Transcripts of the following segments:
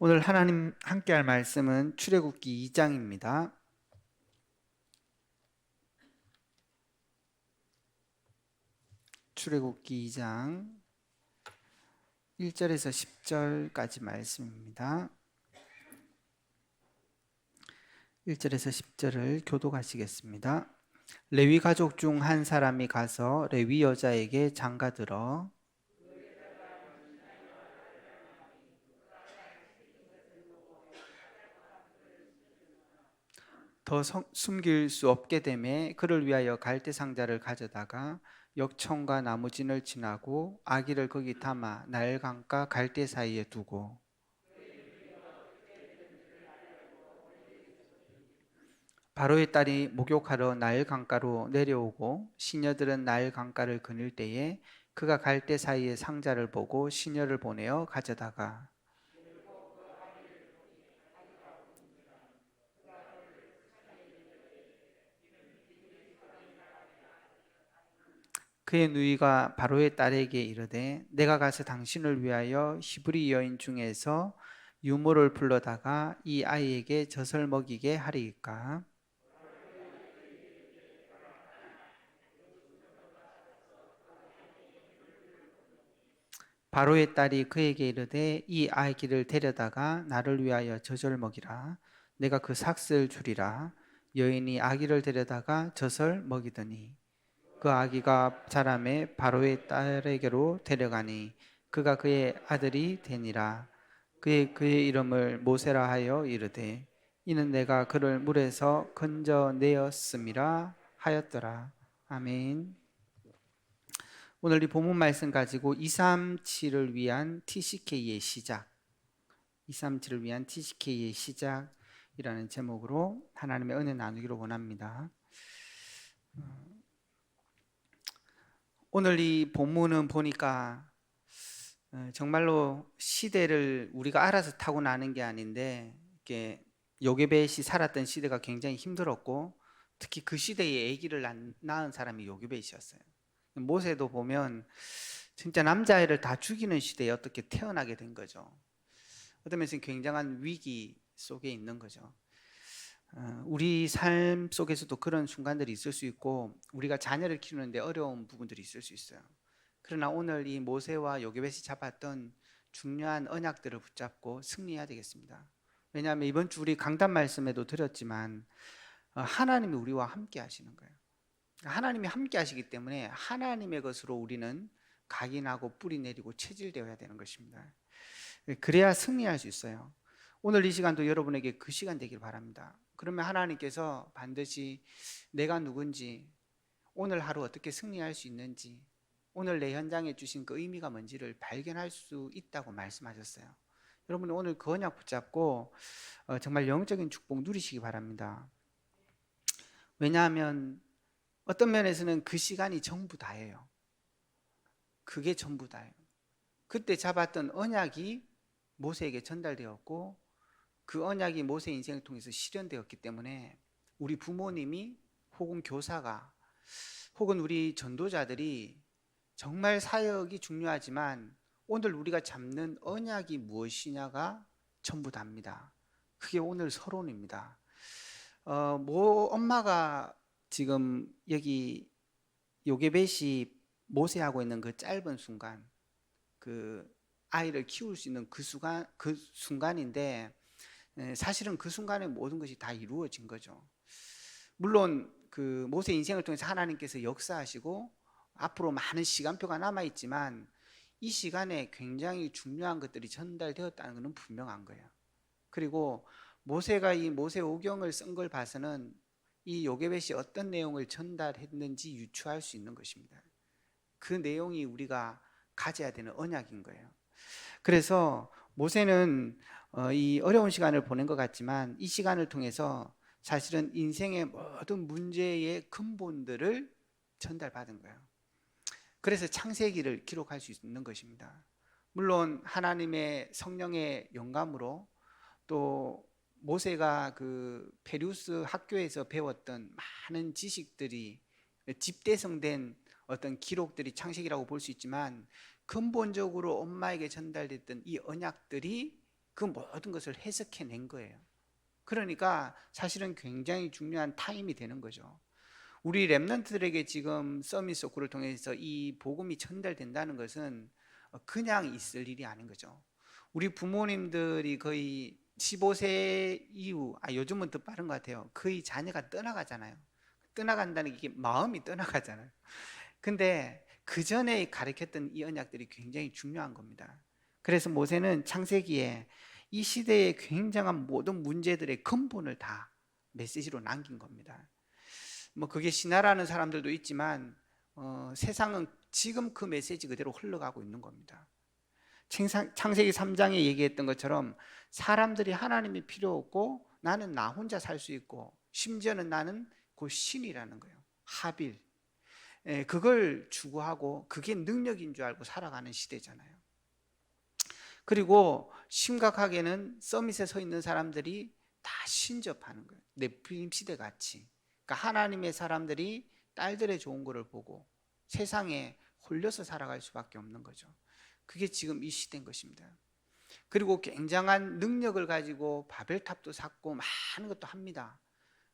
오늘 하나님 함께할 말씀은 출애굽기 2장입니다. 출애굽기 2장 1절에서 10절까지 말씀입니다. 1절에서 10절을 교독하시겠습니다. 레위 가족 중 한 사람이 가서 레위 여자에게 장가들어 더 숨길 수 없게 되매 그를 위하여 갈대 상자를 가져다가 역청과 나무진을 지나고 아기를 거기 담아 나일 강가 갈대 사이에 두고 바로의 딸이 목욕하러 나일 강가로 내려오고 시녀들은 나일 강가를 거닐 때에 그가 갈대 사이에 상자를 보고 시녀를 보내어 가져다가 그의 누이가 바로의 딸에게 이르되 내가 가서 당신을 위하여 히브리 여인 중에서 유모를 불러다가 이 아이에게 젖을 먹이게 하리이까. 바로의 딸이 그에게 이르되 이 아기를 데려다가 나를 위하여 젖을 먹이라. 내가 그 삭슬 주리라. 여인이 아기를 데려다가 젖을 먹이더니 그 아기가 자라매 바로의 딸에게로 데려가니 그가 그의 아들이 되니라. 그의 이름을 모세라 하여 이르되 이는 내가 그를 물에서 건져내었음이라 하였더라. 아멘. 오늘 이 본문 말씀 가지고 237을 위한 TCK의 시작, 237을 위한 TCK의 시작이라는 제목으로 하나님의 은혜 나누기를 원합니다. 오늘 이 본문은 보니까 정말로 시대를 우리가 알아서 타고 나는 게 아닌데 이렇게 요게벳이 살았던 시대가 굉장히 힘들었고 특히 그 시대에 아기를 낳은 사람이 요게벳이었어요. 모세도 보면 진짜 남자아이를 다 죽이는 시대에 어떻게 태어나게 된 거죠. 어떤 면에서는 굉장한 위기 속에 있는 거죠. 우리 삶 속에서도 그런 순간들이 있을 수 있고 우리가 자녀를 키우는데 어려운 부분들이 있을 수 있어요. 그러나 오늘 이 모세와 요게벳이 잡았던 중요한 언약들을 붙잡고 승리해야 되겠습니다. 왜냐하면 이번 주 우리 강단 말씀에도 드렸지만 하나님이 우리와 함께 하시는 거예요. 하나님이 함께 하시기 때문에 하나님의 것으로 우리는 각인하고 뿌리 내리고 체질되어야 되는 것입니다. 그래야 승리할 수 있어요. 오늘 이 시간도 여러분에게 그 시간 되길 바랍니다. 그러면 하나님께서 반드시 내가 누군지, 오늘 하루 어떻게 승리할 수 있는지, 오늘 내 현장에 주신 그 의미가 뭔지를 발견할 수 있다고 말씀하셨어요. 여러분 오늘 그 언약 붙잡고 정말 영적인 축복 누리시기 바랍니다. 왜냐하면 어떤 면에서는 그 시간이 전부 다예요. 그게 전부 다예요. 그때 잡았던 언약이 모세에게 전달되었고 그 언약이 모세 인생을 통해서 실현되었기 때문에 우리 부모님이 혹은 교사가 혹은 우리 전도자들이 정말 사역이 중요하지만 오늘 우리가 잡는 언약이 무엇이냐가 전부 답니다. 그게 오늘 서론입니다. 엄마가 지금 여기 요게벳이 모세하고 있는 그 짧은 순간, 그 아이를 키울 수 있는 그 순간인데 사실은 그 순간에 모든 것이 다 이루어진 거죠. 물론 그 모세 인생을 통해서 하나님께서 역사하시고 앞으로 많은 시간표가 남아 있지만 이 시간에 굉장히 중요한 것들이 전달되었다는 것은 분명한 거예요. 그리고 모세가 이 모세오경을 쓴 걸 봐서는 이 요게벳이 어떤 내용을 전달했는지 유추할 수 있는 것입니다. 그 내용이 우리가 가져야 되는 언약인 거예요. 그래서 모세는 이 어려운 시간을 보낸 것 같지만 이 시간을 통해서 사실은 인생의 모든 문제의 근본들을 전달받은 거예요. 그래서 창세기를 기록할 수 있는 것입니다. 물론 하나님의 성령의 영감으로 또 모세가 그 페루스 학교에서 배웠던 많은 지식들이 집대성된 어떤 기록들이 창세기라고 볼 수 있지만 근본적으로 엄마에게 전달됐던 이 언약들이 그 모든 것을 해석해낸 거예요. 그러니까 사실은 굉장히 중요한 타임이 되는 거죠. 우리 렘넌트들에게 지금 서밋 소크를 통해서 이 복음이 전달된다는 것은 그냥 있을 일이 아닌 거죠. 우리 부모님들이 거의 15세 이후, 요즘은 더 빠른 것 같아요. 거의 자녀가 떠나가잖아요. 떠나간다는 게 마음이 떠나가잖아요. 근데 그 전에 가르쳤던 이 언약들이 굉장히 중요한 겁니다. 그래서 모세는 창세기에 이 시대의 굉장한 모든 문제들의 근본을 다 메시지로 남긴 겁니다. 뭐 그게 신화라는 사람들도 있지만 세상은 지금 그 메시지 그대로 흘러가고 있는 겁니다. 창세기 3장에 얘기했던 것처럼 사람들이 하나님이 필요 없고 나는 나 혼자 살 수 있고 심지어는 나는 그 신이라는 거예요. 하빌. 그걸 추구하고 그게 능력인 줄 알고 살아가는 시대잖아요. 그리고 심각하게는 서밋에 서 있는 사람들이 다 신접하는 거예요. 넷플림 시대 같이. 그러니까 하나님의 사람들이 딸들의 좋은 거를 보고 세상에 홀려서 살아갈 수밖에 없는 거죠. 그게 지금 이 시대인 것입니다. 그리고 굉장한 능력을 가지고 바벨탑도 쌓고 많은 것도 합니다.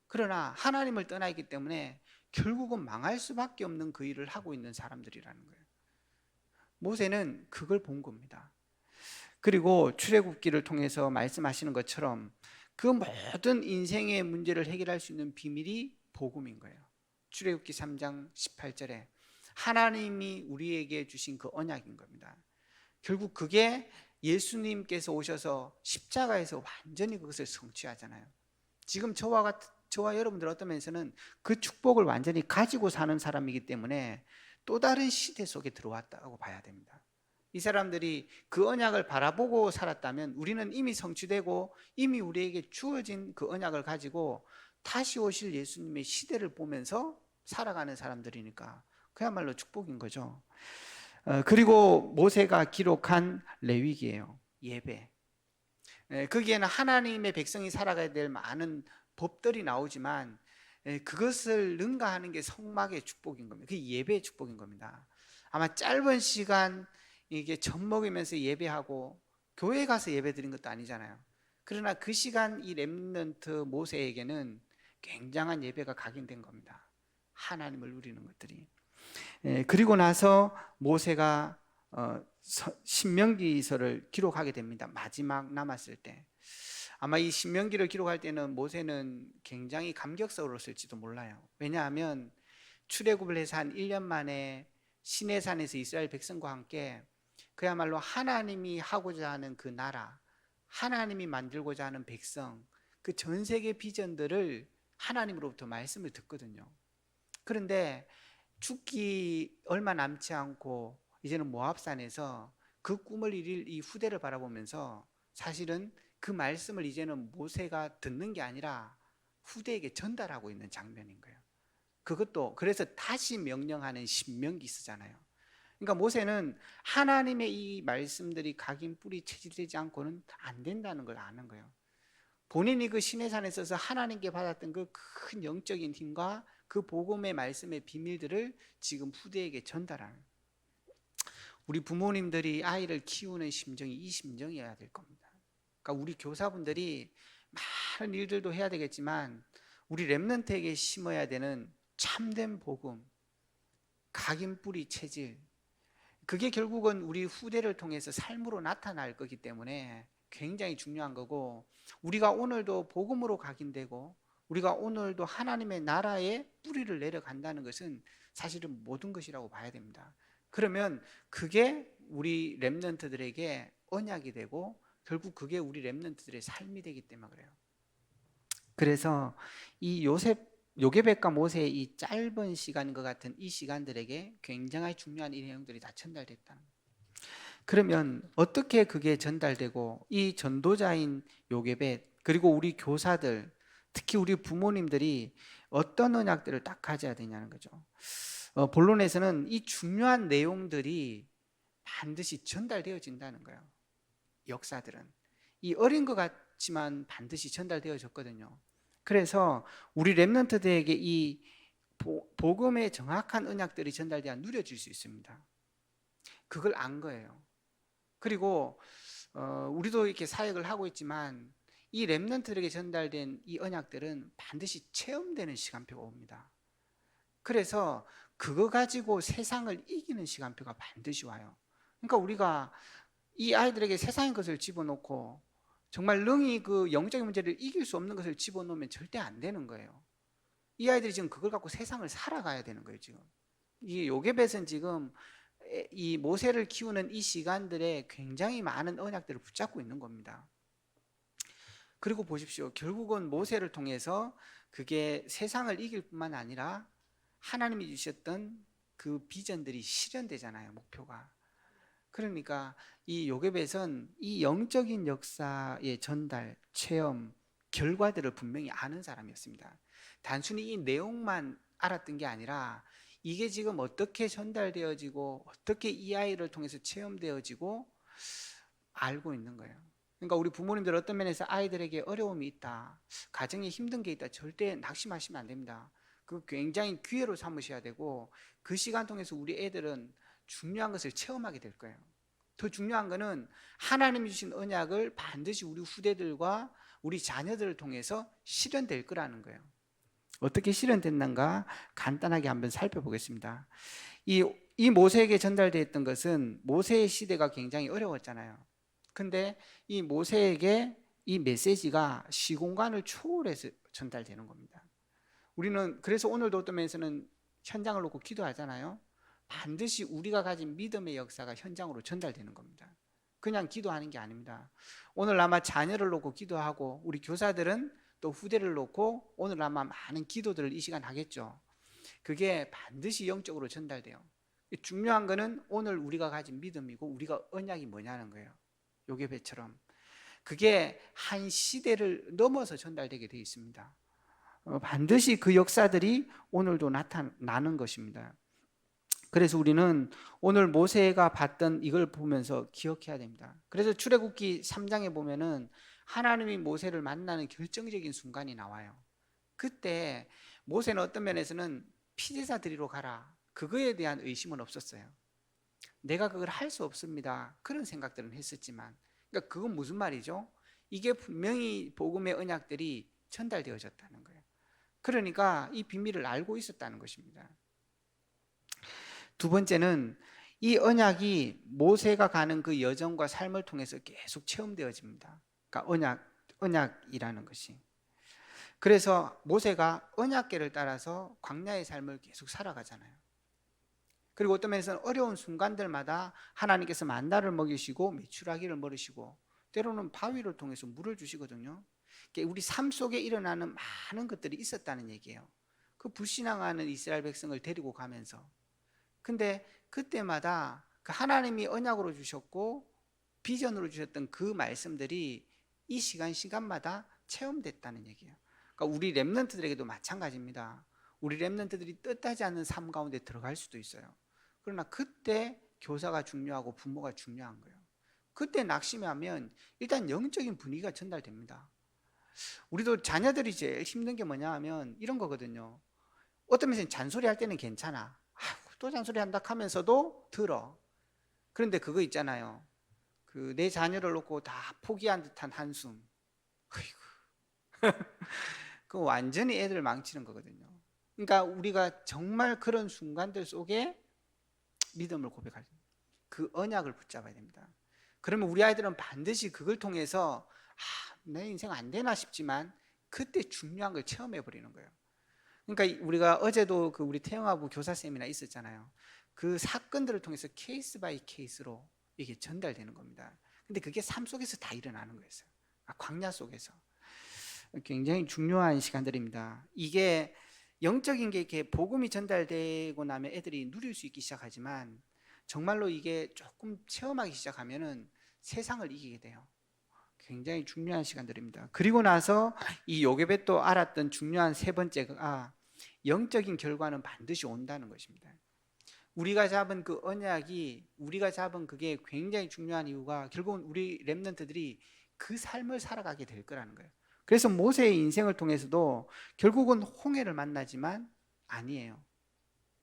그러나 하나님을 떠나 있기 때문에 결국은 망할 수밖에 없는 그 일을 하고 있는 사람들이라는 거예요. 모세는 그걸 본 겁니다. 그리고 출애굽기를 통해서 말씀하시는 것처럼 그 모든 인생의 문제를 해결할 수 있는 비밀이 복음인 거예요. 출애굽기 3장 18절에 하나님이 우리에게 주신 그 언약인 겁니다. 결국 그게 예수님께서 오셔서 십자가에서 완전히 그것을 성취하잖아요. 지금 저와 여러분들 어떤 면에서는 그 축복을 완전히 가지고 사는 사람이기 때문에 또 다른 시대 속에 들어왔다고 봐야 됩니다. 이 사람들이 그 언약을 바라보고 살았다면 우리는 이미 성취되고 이미 우리에게 주어진 그 언약을 가지고 다시 오실 예수님의 시대를 보면서 살아가는 사람들이니까 그야말로 축복인 거죠. 그리고 모세가 기록한 레위기예요. 예배. 거기에는 하나님의 백성이 살아가야 될 많은 법들이 나오지만 그것을 능가하는 게 성막의 축복인 겁니다. 그게 예배의 축복인 겁니다. 아마 짧은 시간 이게 젖 먹이면서 예배하고 교회 가서 예배 드린 것도 아니잖아요. 그러나 그 시간 이 렘넌트 모세에게는 굉장한 예배가 각인된 겁니다. 하나님을 누리는 것들이. 그리고 나서 모세가 신명기서를 기록하게 됩니다. 마지막 남았을 때. 아마 이 신명기를 기록할 때는 모세는 굉장히 감격스러웠을지도 몰라요. 왜냐하면 출애굽을 해서 한 1년 만에 시내산에서 이스라엘 백성과 함께 그야말로 하나님이 하고자 하는 그 나라, 하나님이 만들고자 하는 백성, 그 전 세계 비전들을 하나님으로부터 말씀을 듣거든요. 그런데 죽기 얼마 남지 않고 이제는 모압산에서 그 꿈을 이룰 이 후대를 바라보면서 사실은 그 말씀을 이제는 모세가 듣는 게 아니라 후대에게 전달하고 있는 장면인 거예요. 그것도 그래서 다시 명령하는 신명기 쓰잖아요. 그러니까 모세는 하나님의 이 말씀들이 각인 뿌리 체질되지 않고는 안 된다는 걸 아는 거예요. 본인이 그 시내산에 서서 하나님께 받았던 그 큰 영적인 힘과 그 복음의 말씀의 비밀들을 지금 후대에게 전달하는, 우리 부모님들이 아이를 키우는 심정이 이 심정이어야 될 겁니다. 그러니까 우리 교사분들이 많은 일들도 해야 되겠지만 우리 렘넌트에게 심어야 되는 참된 복음, 각인 뿌리 체질, 그게 결국은 우리 후대를 통해서 삶으로 나타날 거기 때문에 굉장히 중요한 거고, 우리가 오늘도 복음으로 각인되고 우리가 오늘도 하나님의 나라에 뿌리를 내려간다는 것은 사실은 모든 것이라고 봐야 됩니다. 그러면 그게 우리 렘넌트들에게 언약이 되고 결국 그게 우리 렘넌트들의 삶이 되기 때문에 그래요. 그래서 이 요게벳과 모세의 이 짧은 시간과 같은 이 시간들에게 굉장히 중요한 이 내용들이 다 전달됐다는 거예요. 그러면 어떻게 그게 전달되고 이 전도자인 요게벳 그리고 우리 교사들, 특히 우리 부모님들이 어떤 언약들을 딱 가져야 되냐는 거죠. 본론에서는 이 중요한 내용들이 반드시 전달되어진다는 거예요. 역사들은 이 어린 것 같지만 반드시 전달되어졌거든요. 그래서 우리 렘넌트들에게 이 복음의 정확한 언약들이 전달되어 누려질 수 있습니다. 그걸 안 거예요. 그리고 우리도 이렇게 사역을 하고 있지만 이 렘넌트들에게 전달된 이 언약들은 반드시 체험되는 시간표가 옵니다. 그래서 그거 가지고 세상을 이기는 시간표가 반드시 와요. 그러니까 우리가 이 아이들에게 세상의 것을 집어넣고 정말 능히 그 영적인 문제를 이길 수 없는 것을 집어넣으면 절대 안 되는 거예요. 이 아이들이 지금 그걸 갖고 세상을 살아가야 되는 거예요. 지금 이 요게벳은 지금 이 모세를 키우는 이 시간들에 굉장히 많은 언약들을 붙잡고 있는 겁니다. 그리고 보십시오. 결국은 모세를 통해서 그게 세상을 이길 뿐만 아니라 하나님이 주셨던 그 비전들이 실현되잖아요. 목표가. 그러니까 이 요게벳은 이 영적인 역사의 전달, 체험, 결과들을 분명히 아는 사람이었습니다. 단순히 이 내용만 알았던 게 아니라 이게 지금 어떻게 전달되어지고 어떻게 이 아이를 통해서 체험되어지고 알고 있는 거예요. 그러니까 우리 부모님들 어떤 면에서 아이들에게 어려움이 있다, 가정에 힘든 게 있다, 절대 낙심하시면 안 됩니다. 그 굉장히 기회로 삼으셔야 되고 그 시간 통해서 우리 애들은 중요한 것을 체험하게 될 거예요. 더 중요한 것은 하나님이 주신 언약을 반드시 우리 후대들과 우리 자녀들을 통해서 실현될 거라는 거예요. 어떻게 실현됐는가 간단하게 한번 살펴보겠습니다. 이 모세에게 전달되었던 것은 모세의 시대가 굉장히 어려웠잖아요. 근데 이 모세에게 이 메시지가 시공간을 초월해서 전달되는 겁니다. 우리는 그래서 오늘도 어떤 면에서는 현장을 놓고 기도하잖아요. 반드시 우리가 가진 믿음의 역사가 현장으로 전달되는 겁니다. 그냥 기도하는 게 아닙니다. 오늘 아마 자녀를 놓고 기도하고 우리 교사들은 또 후대를 놓고 오늘 아마 많은 기도들을 이 시간 하겠죠. 그게 반드시 영적으로 전달돼요. 중요한 거는 오늘 우리가 가진 믿음이고 우리가 언약이 뭐냐는 거예요. 요게벳처럼 그게 한 시대를 넘어서 전달되게 되어 있습니다. 반드시 그 역사들이 오늘도 나타나는 것입니다. 그래서 우리는 오늘 모세가 봤던 이걸 보면서 기억해야 됩니다. 그래서 출애굽기 3장에 보면은 하나님이 모세를 만나는 결정적인 순간이 나와요. 그때 모세는 어떤 면에서는 피제사 드리러 가라, 그거에 대한 의심은 없었어요. 내가 그걸 할 수 없습니다, 그런 생각들은 했었지만, 그러니까 그건 무슨 말이죠? 이게 분명히 복음의 언약들이 전달되어졌다는 거예요. 그러니까 이 비밀을 알고 있었다는 것입니다. 두 번째는 이 언약이 모세가 가는 그 여정과 삶을 통해서 계속 체험되어집니다. 그러니까 언약이라는 것이. 그래서 모세가 언약궤를 따라서 광야의 삶을 계속 살아가잖아요. 그리고 어떤 면에서는 어려운 순간들마다 하나님께서 만나를 먹이시고 메추라기를 먹이시고 때로는 바위를 통해서 물을 주시거든요. 우리 삶 속에 일어나는 많은 것들이 있었다는 얘기예요. 그 불신앙하는 이스라엘 백성을 데리고 가면서. 근데 그때마다 그 하나님이 언약으로 주셨고 비전으로 주셨던 그 말씀들이 이 시간마다 체험됐다는 얘기예요. 그러니까 우리 렘넌트들에게도 마찬가지입니다. 우리 렘넌트들이 뜻하지 않는 삶 가운데 들어갈 수도 있어요. 그러나 그때 교사가 중요하고 부모가 중요한 거예요. 그때 낙심하면 일단 영적인 분위기가 전달됩니다. 우리도 자녀들이 제일 힘든 게 뭐냐 하면 이런 거거든요. 어떤 면에서 잔소리 할 때는 괜찮아. 또 잔소리 한다 하면서도 들어. 그런데 그거 있잖아요. 그 내 자녀를 놓고 다 포기한 듯한 한숨. 그 완전히 애들 망치는 거거든요. 그러니까 우리가 정말 그런 순간들 속에 믿음을 고백할 그 언약을 붙잡아야 됩니다. 그러면 우리 아이들은 반드시 그걸 통해서 내 인생 안 되나 싶지만 그때 중요한 걸 체험해 버리는 거예요. 그러니까 우리가 어제도 그 우리 태영아부 교사 세미나 있었잖아요. 그 사건들을 통해서 케이스 바이 케이스로 이게 전달되는 겁니다. 근데 그게 삶 속에서 다 일어나는 거였어요. 광야 속에서. 굉장히 중요한 시간들입니다. 이게 영적인 게 이렇게 복음이 전달되고 나면 애들이 누릴 수 있기 시작하지만 정말로 이게 조금 체험하기 시작하면은 세상을 이기게 돼요. 굉장히 중요한 시간들입니다. 그리고 나서 이 요게벳도 알았던 중요한 세 번째가 영적인 결과는 반드시 온다는 것입니다. 우리가 잡은 그 언약이 우리가 잡은 그게 굉장히 중요한 이유가 결국은 우리 렘넌트들이 그 삶을 살아가게 될 거라는 거예요. 그래서 모세의 인생을 통해서도 결국은 홍해를 만나지만 아니에요.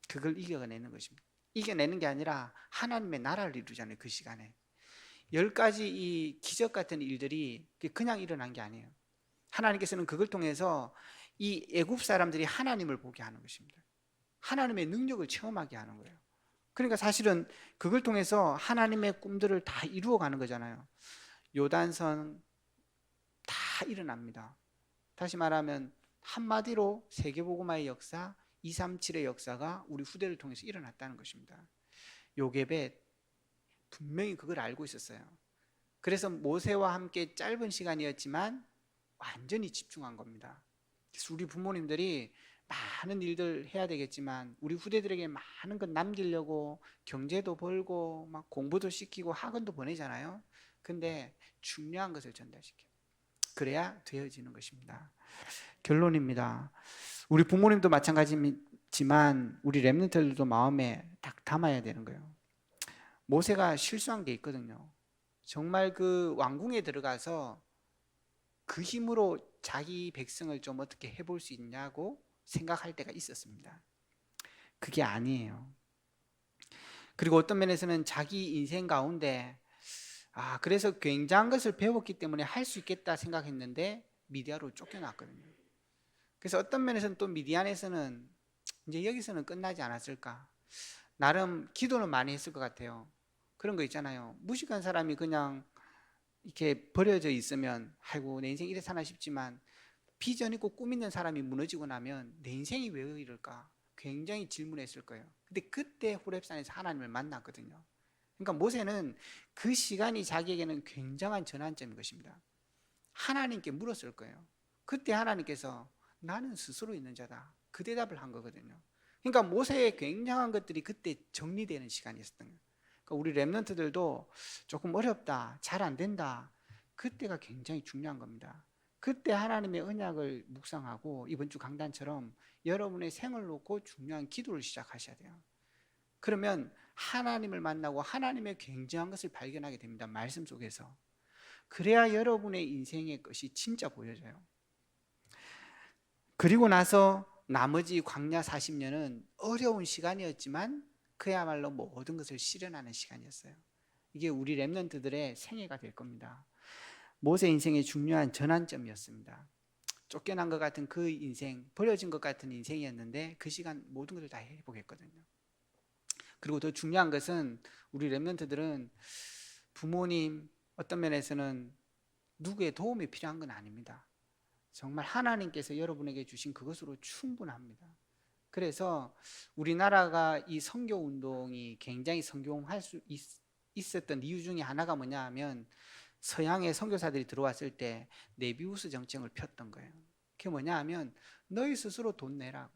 그걸 이겨내는 것입니다. 이겨내는 게 아니라 하나님의 나라를 이루잖아요. 그 시간에 10가지 이 기적 같은 일들이 그냥 일어난 게 아니에요. 하나님께서는 그걸 통해서 이 애굽 사람들이 하나님을 보게 하는 것입니다. 하나님의 능력을 체험하게 하는 거예요. 그러니까 사실은 그걸 통해서 하나님의 꿈들을 다 이루어가는 거잖아요. 요단선 다 일어납니다. 다시 말하면 한마디로 세계복음화의 역사, 237의 역사가 우리 후대를 통해서 일어났다는 것입니다. 요게벳 분명히 그걸 알고 있었어요. 그래서 모세와 함께 짧은 시간이었지만 완전히 집중한 겁니다. 그래서 우리 부모님들이 많은 일들 해야 되겠지만 우리 후대들에게 많은 것 남기려고 경제도 벌고 막 공부도 시키고 학원도 보내잖아요. 근데 중요한 것을 전달시켜요. 그래야 되어지는 것입니다. 결론입니다. 우리 부모님도 마찬가지지만 우리 렘넌트들도 마음에 딱 담아야 되는 거예요. 모세가 실수한 게 있거든요. 정말 그 왕궁에 들어가서 그 힘으로 자기 백성을 좀 어떻게 해볼 수 있냐고 생각할 때가 있었습니다. 그게 아니에요. 그리고 어떤 면에서는 자기 인생 가운데 그래서 굉장한 것을 배웠기 때문에 할 수 있겠다 생각했는데 미디아로 쫓겨났거든요. 그래서 어떤 면에서는 또 미디안에서는 이제 여기서는 끝나지 않았을까. 나름 기도는 많이 했을 것 같아요. 그런 거 있잖아요. 무식한 사람이 그냥 이렇게 버려져 있으면 아이고 내 인생 이래 사나 싶지만 비전 있고 꿈 있는 사람이 무너지고 나면 내 인생이 왜 이럴까 굉장히 질문했을 거예요. 근데 그때 호렙산에서 하나님을 만났거든요. 그러니까 모세는 그 시간이 자기에게는 굉장한 전환점인 것입니다. 하나님께 물었을 거예요. 그때 하나님께서 나는 스스로 있는 자다. 그 대답을 한 거거든요. 그러니까 모세의 굉장한 것들이 그때 정리되는 시간이었던 거예요. 그러니까 우리 렘넌트들도 조금 어렵다, 잘 안 된다. 그때가 굉장히 중요한 겁니다. 그때 하나님의 언약을 묵상하고 이번 주 강단처럼 여러분의 생을 놓고 중요한 기도를 시작하셔야 돼요. 그러면 하나님을 만나고 하나님의 굉장한 것을 발견하게 됩니다. 말씀 속에서. 그래야 여러분의 인생의 것이 진짜 보여져요. 그리고 나서 나머지 광야 40년은 어려운 시간이었지만 그야말로 모든 것을 실현하는 시간이었어요. 이게 우리 렘넌트들의 생애가 될 겁니다. 모세 인생의 중요한 전환점이었습니다. 쫓겨난 것 같은 그 인생, 버려진 것 같은 인생이었는데 그 시간 모든 것을 다 해보겠거든요. 그리고 더 중요한 것은 우리 렘넌트들은 부모님 어떤 면에서는 누구의 도움이 필요한 건 아닙니다. 정말 하나님께서 여러분에게 주신 그것으로 충분합니다. 그래서 우리나라가 이 선교 운동이 굉장히 성공할 수 있었던 이유 중에 하나가 뭐냐 하면 서양의 선교사들이 들어왔을 때 네비우스 정책을 폈던 거예요. 그게 뭐냐 하면 너희 스스로 돈 내라고.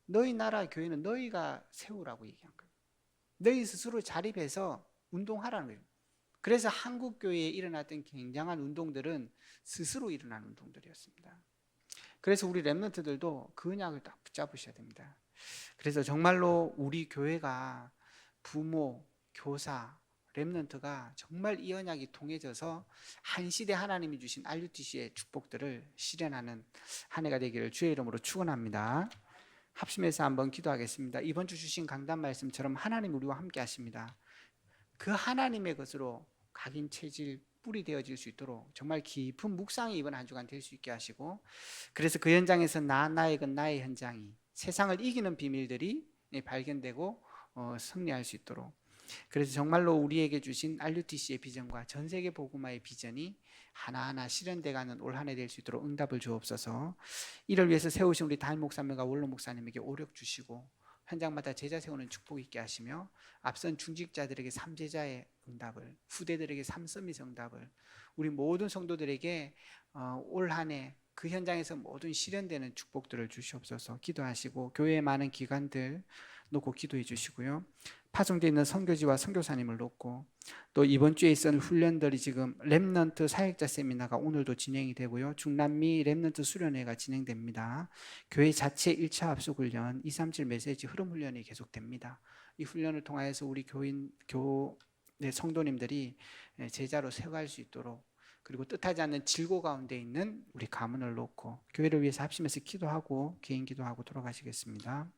너희 나라 교회는 너희가 세우라고 얘기한 거예요. 너희 스스로 자립해서 운동하라는 거예요. 그래서 한국 교회에 일어났던 굉장한 운동들은 스스로 일어난 운동들이었습니다. 그래서 우리 렘넌트들도 그 언약을 딱 붙잡으셔야 됩니다. 그래서 정말로 우리 교회가 부모, 교사, 렘넌트가 정말 이 언약이 통해져서 한 시대 하나님이 주신 RUTC의 축복들을 실현하는 한 해가 되기를 주의 이름으로 축원합니다. 합심해서 한번 기도하겠습니다. 이번 주 주신 강단 말씀처럼 하나님 우리와 함께 하십니다. 그 하나님의 것으로 각인 체질 뿌리 되어질 수 있도록 정말 깊은 묵상이 이번 한 주간 될 수 있게 하시고, 그래서 그 현장에서 나의 것 나의 현장이 세상을 이기는 비밀들이 발견되고 승리할 수 있도록, 그래서 정말로 우리에게 주신 RUTC의 비전과 전 세계 복음화의 비전이 하나하나 실현돼가는 올 한 해 될 수 있도록 응답을 주옵소서. 이를 위해서 세우신 우리 담임 목사님과 원로 목사님에게 오력 주시고 현장마다 제자 세우는 축복 있게 하시며, 앞선 중직자들에게 3제자의 응답을, 후대들에게 3서밋 응답을, 우리 모든 성도들에게 올 한 해 그 현장에서 모든 실현되는 축복들을 주시옵소서. 기도하시고 교회의 많은 기관들 놓고 기도해 주시고요. 파송되어 있는 선교지와 선교사님을 놓고, 또 이번 주에 있었는 훈련들이 지금 렘넌트 사역자 세미나가 오늘도 진행이 되고요. 중남미 렘넌트 수련회가 진행됩니다. 교회 자체 1차 합숙 훈련, 237 메시지 흐름 훈련이 계속됩니다. 이 훈련을 통하여서 우리 교회 성도님들이 제자로 세워갈 수 있도록, 그리고 뜻하지 않는 질고 가운데 있는 우리 가문을 놓고 교회를 위해서 합심해서 기도하고 개인 기도하고 돌아가시겠습니다.